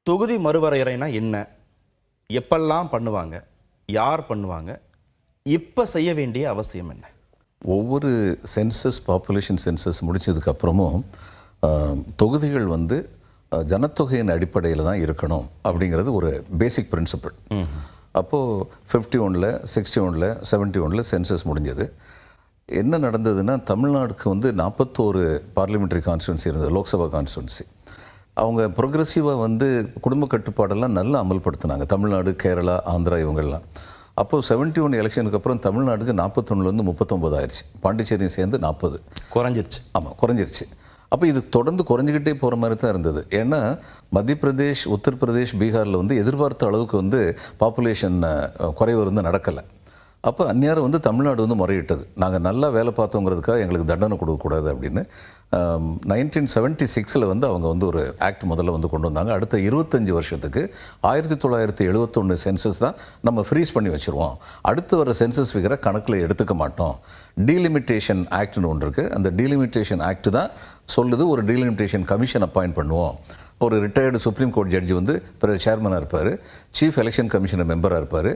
தொகுதி மறுவரையறைனா என்ன? எப்பெல்லாம் பண்ணுவாங்க? யார் பண்ணுவாங்க? இப்போ செய்ய வேண்டிய அவசியம் என்ன? ஒவ்வொரு சென்சஸ் பாப்புலேஷன் சென்சஸ் முடிச்சதுக்கப்புறமும் தொகுதிகள் வந்து ஜனத்தொகையின் அடிப்படையில் தான் இருக்கணும் அப்படிங்கிறது ஒரு பேசிக் பிரின்சிபிள். அப்போது 51, 61, 71 சென்சஸ் முடிஞ்சது. என்ன நடந்ததுன்னா, தமிழ்நாடுக்கு வந்து 41 பார்லிமெண்ட்ரி கான்ஸ்டியூன்சி இருந்தது, லோக்சபா கான்ஸ்டியூன்சி. அவங்க ப்ரொக்ரெசிவாக வந்து குடும்ப கட்டுப்பாடெல்லாம் நல்லா அமல்படுத்தினாங்க, தமிழ்நாடு, கேரளா, ஆந்திரா இவங்கெல்லாம். அப்போது 71 எலெக்ஷனுக்கு அப்புறம் தமிழ்நாடுக்கு 41 39 ஆயிடுச்சு. பாண்டிச்சேரியும் சேர்ந்து 40 குறைஞ்சிருச்சு. ஆமாம், குறைஞ்சிருச்சு. அப்போ இது தொடர்ந்து குறைஞ்சிக்கிட்டே போகிற மாதிரி தான் இருந்தது. ஏன்னா மத்திய பிரதேஷ், உத்தரப்பிரதேஷ், பீகாரில் வந்து எதிர்பார்த்த அளவுக்கு வந்து பாப்புலேஷன் குறைவு வந்து நடக்கலை. அப்போ அந்நேரம் வந்து தமிழ்நாடு வந்து முறையிட்டது, நாங்கள் நல்லா வேலை பார்த்தோங்கிறதுக்காக எங்களுக்கு தண்டனை கொடுக்கக்கூடாது அப்படின்னு. 1976 வந்து அவங்க வந்து ஒரு ஆக்ட் முதல்ல வந்து கொண்டு வந்தாங்க. அடுத்த 25 வருஷத்துக்கு 1971 சென்சஸ் தான் நம்ம ஃப்ரீஸ் பண்ணி வச்சுருவோம், அடுத்து வர சென்சஸ் ஃபிகரை கணக்கில் எடுத்துக்க மாட்டோம். டீலிமிட்டேஷன் ஆக்ட்னு ஒன்று இருக்குது. அந்த டீலிமிட்டேஷன் ஆக்ட் தான் சொல்லுது, ஒரு டீலிமிட்டேஷன் கமிஷன் அப்பாயிண்ட் பண்ணுவோம். ஒரு ரிட்டையர்டு சுப்ரீம் கோர்ட் ஜட்ஜி வந்து சேர்மனாக இருப்பார், சீஃப் எலெக்ஷன் கமிஷனர் மெம்பராக இருப்பார்.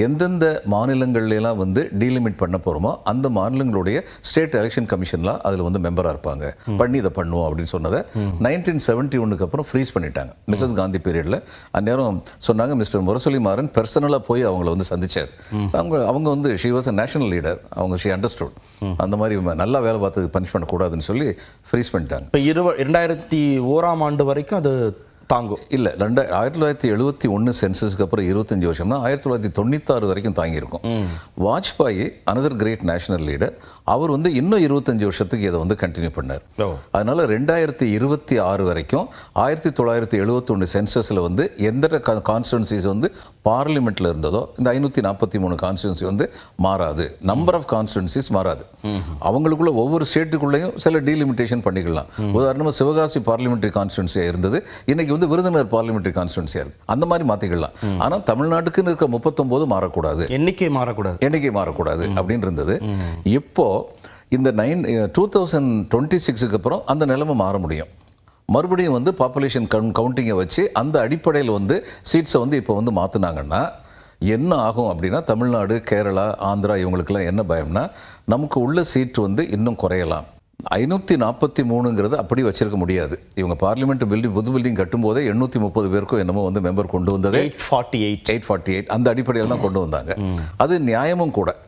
எந்தெந்த மாநிலங்கள்லாம் வந்து டீலிமிட் பண்ண போகிறோமோ அந்த மாநிலங்களுடைய ஸ்டேட் எலெக்ஷன் கமிஷன்லாம் அதில் வந்து மெம்பராக இருப்பாங்க, பண்ணி இதை பண்ணுவோம் அப்படின்னு சொன்னதை 1971 அப்புறம் ஃப்ரீஸ் பண்ணிட்டாங்க. மிஸ்ஸஸ் காந்தி பீரியடில் அந்நேரம் சொன்னாங்க, மிஸ்டர் முரசொலி மாறன் பர்சனலாக போய் அவங்கள வந்து சந்திச்சார். அவங்க வந்து she was a national leader, அவங்க ஷி அண்டர்ஸ்டுட் அந்த மாதிரி நல்லா வேலை பார்த்து பனிஷ் பண்ணக்கூடாதுன்னு சொல்லி ஃப்ரீஸ் பண்ணிட்டாங்க. இப்போ 2001ஆம் ஆண்டு வரைக்கும் அது தாங்கும் இல்லை. 1971 சென்சஸ்க்கு அப்புறம் 25 வருஷம்னா 1996 வரைக்கும் தாங்கியிருக்கும். Vajpayee another great national leader, அவர் வந்து இன்னும் 25 வருஷத்துக்கு இதை வந்து கண்டினியூ பண்ணார். அதனால 2026 வரைக்கும் 1971 சென்சஸில் வந்து எந்த கான்ஸ்டியூன்சிஸ் வந்து பார்லிமெண்ட்டில் இருந்ததோ இந்த 543 கான்ஸ்டியூன்சி வந்து மாறாது, நம்பர் ஆஃப் கான்ஸ்டியூன்சிஸ் மாறாது. அவங்களுக்குள்ள ஒவ்வொரு ஸ்டேட்டுக்குள்ளேயும் சில டீலிமிட்டேஷன் பண்ணிக்கலாம். உதாரணமாக சிவகாசி பார்லிமெண்ட்ரி கான்ஸ்டியூன்சியாக இருந்தது, இன்னைக்கு வந்து விருதுநகர் பார்லிமெண்ட்ரி கான்ஸ்டியூன்சியா இருக்கு, அந்த மாதிரி மாத்திக்கலாம். ஆனா தமிழ்நாட்டுக்குன்னு இருக்க 39 மாறக்கூடாது, எண்ணிக்கை மாறக்கூடாது அப்படின்னு இருந்தது. இப்போ இந்த 2026க்கு அப்புறம் அந்த நிலைமை மாற முடியும். மறுபடியும் வந்து பாப்புலேஷன் கவுண்டிங்கை வச்சு அந்த அடிப்படையில் வந்து சீட்ஸை வந்து இப்போ வந்து மாற்றினாங்கன்னா என்ன ஆகும் அப்படின்னா, தமிழ்நாடு, கேரளா, ஆந்திரா இவங்களுக்கெல்லாம் என்ன பயம்னா, நமக்கு உள்ள சீட் வந்து இன்னும் குறையலாம். 543ங்கிறது அப்படி வச்சிருக்க முடியாது. இவங்க பார்லிமெண்ட் புது பில்டிங் கட்டும் போதே 830 பேருக்கும் என்னமோ வந்து மெம்பர் கொண்டு வந்தது 848 அந்த அடிப்படையில் தான் கொண்டு வந்தாங்க. அது நியாயமும் கூட.